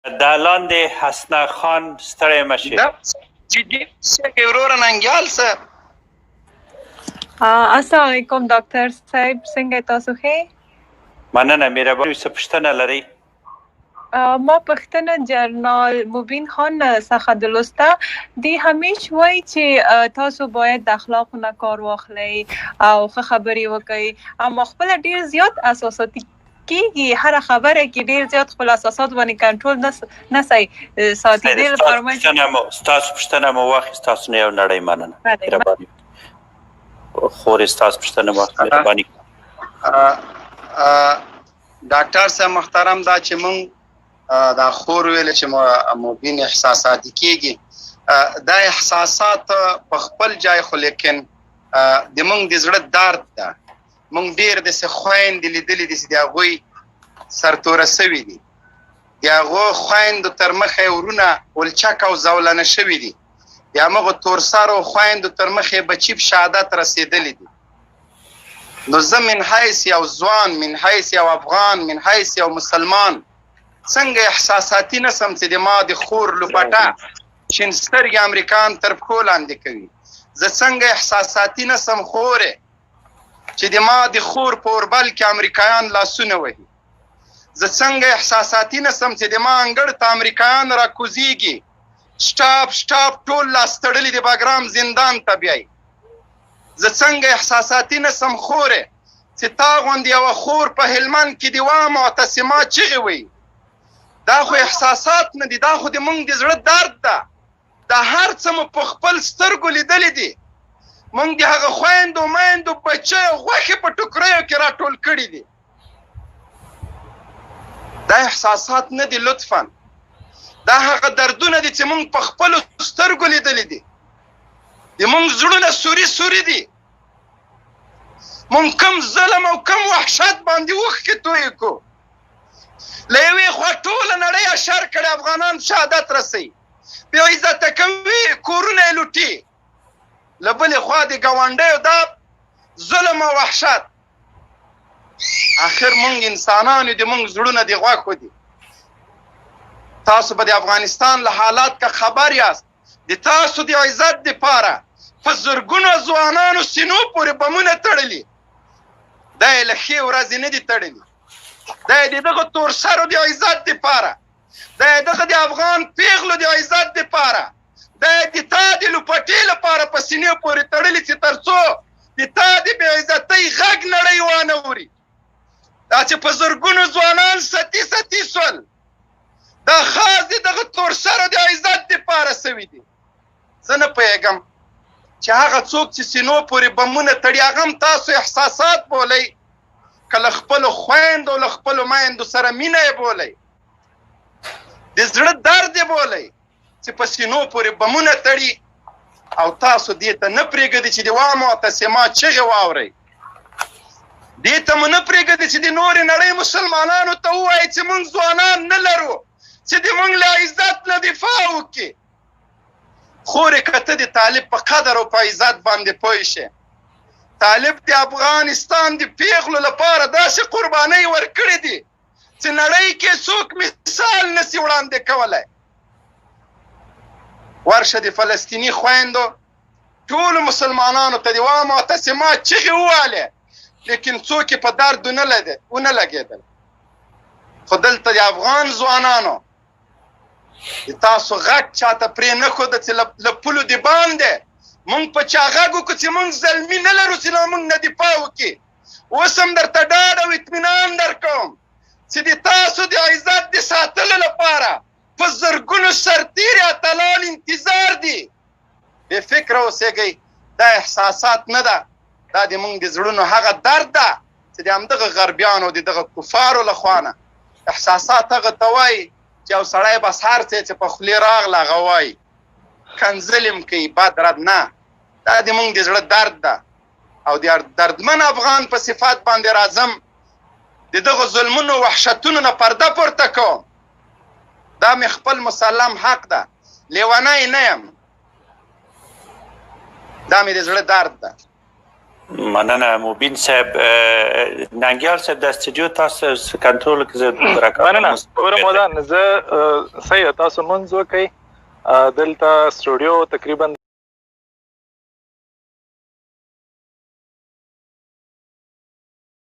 دا لاندې حسنه خان ستړی مشي دا جدي څنګه وروره ننګیال څه السلام علیکم ډاکټر صاحب څنګه تاسو ښه مننه مهرباني څه پوښتنه لرئ ما پښتنه جرنال مبین خان څخه د لوسته دی همیش وای چې تاسو باید د اخلاقو نه کار واخلئ او ښه خبرې وکړئ اما خپل ډیر زیات اساساتي کیږي هر خبره کې ډیر زیات خپل اساسات باندې کنټرول نه ساتي ډیر ستاسو پوښتنه مو واخیست تاسو نه یو نړۍ مننه مهرباني خورې ستاسو پوښتنه مهرباني ډاکټر صاحب محترم دا چې مونږ دا خور ویل چې مبین احساساتي کیږي دا احساسات په خپل ځای خو لیکن د مونږ د زړه درد ده مونږ ډیر د څه خویندې لیدلې دي چې د هغوی سرتوره سوي دي د هغو خویندو تر مخه یې ورونه ولچک او زولنه شوي دي د همغو تورسرو خویندو تر مخې بچي په شهادت رسېدلي دي نو زه من حیث یو ځوان من حیث یو افغان من حیث یو مسلمان څنګه احساساتي نسم چې د ما د خور لوپټه شین سترګې امریکایان تر پښو لاندې کوي زه څنګه احساساتي نسم خوره چې د ما د خور په اوربل کې امریکایان لاسونه وهي زه څنګه احساساتي نسم چې د ما انګړ ته امریکایان راکوزیږي شټاپ ټول لاس تړلي د باګرام زندان ته بیایي زه څنګه احساساتي نسم خوره چې تا غوندې یوه خور په هلمند کې د وا معتصما چغې وایي دا خو احساسات نه دي دا خو د مونږ د زړه درد ده دا هر څه مو په خپل سترګو لیدلي دي مونږ د هغه خویندو میندو بچیو غوښې په ټوکریو کې راټول کړي دي دا احساسات نه دي لطفا دا هغه دردونه دي چې مونږ په خپلو سترګو لیدلي دي د مونږ زړونه سوري دي مونږ کم ظلم او کم وحشت باندې اوښکې تویې کړو له یوې خوا ټوله نړۍ اشر کړی افغانان شهادت رسوي بې عزته کوي کورونه یې لوټي له بلې خوا د ګاونډیو دا ظلم او وحشت آخر مونږ انسانان یو د مونږ زړونه د غوښو دي تاسو به د افغانستان له حالات که خبر یاست د تاسو د عزت دپاره په زرګونو ځوانانو سینو پورې بمونه تړلي دا یې له ښې ورځې نه دي تړلي دا یې د دغه تورسرو د عزت دپاره دا یې دغه د افغان پیغلو د عزت دپاره دا یې د تا د لوپټې لپاره په سینې پورې تړلي چې تر څو د تا د بې عزتۍ غږ نړۍ وانه وري دا چې په زرګونو ځوانان ستی سول دا خاص د دغه تورسرو د عزت دپاره سوي دي زه نه پوهېږم چې هغه څوک چې سینو پورې بمونه تړي هغه هم تاسو احساسات بولئ که له خپلو خویندو له خپلو میندو سره مینه یې بولئ د زړه درد یې بولئ چې په سینو پورې بمونه تړي او تاسو دې ته نه پرېږدئ چې د وا معتصما چغې واورئ دې ته مو نه پرېږدئ چې د نورې نړۍ مسلمانانو ته ووایي چې موږ ځوانان نه لرو چې د موږ له عزت نه دفاع وکړي خورې که ته د طالب په قدر او په عزت باندې پوه شې طالب د افغانستان د پیغلو لپاره داسې قربانۍ ورکړې دي چې نړۍ کې څوک مثال نسي وړاندې کولی ورشه د فلسطیني خویندو ټولو مسلمانانو ته د وا معتصما چغې ووالې لیکن څوک یې په درد ونه لګېدل خو دلته د افغان ځوانانو د تاسو غږ چاته پرې نه ښوده چې له پولو د باندې مونږ په چا غږ وکړو چې مونږ زلمي نه لرو چې له مونږ نه دفاع وکړي اوس هم درته ډاډ او اطمینان درکوم چې د تاسو د عزت د ساتلو لپاره په زرګونو سرتیري اتلان انتظار دي بې فکره اوسېږئ دا احساسات نه ده دا د مونږ د زړونو هغه درد ده چې د همدغه غربیانو د دغه کفارو له خوا نه احساسات هغه ته وایي چې یو سړی بس هر څه چې په خولې راغله هغه وایي کنځلې م کوي بد رد نه دا د مونږ د زړه درد ده او د دردمن افغان په صفات باندې راځم د دغه ظلمونو وحشتونو نه پرده پورته کوم دا مې خپل مسلم حق ده لیونی نه یم دا مې د زړه درد ده مننه مبین صاحب ننګیال صاحب د استودیو تاسو کنټرول کې زه راکړم مننه ورمودان زه صحیح تاسو منځ وکئ دلته سټوډیو تقریبا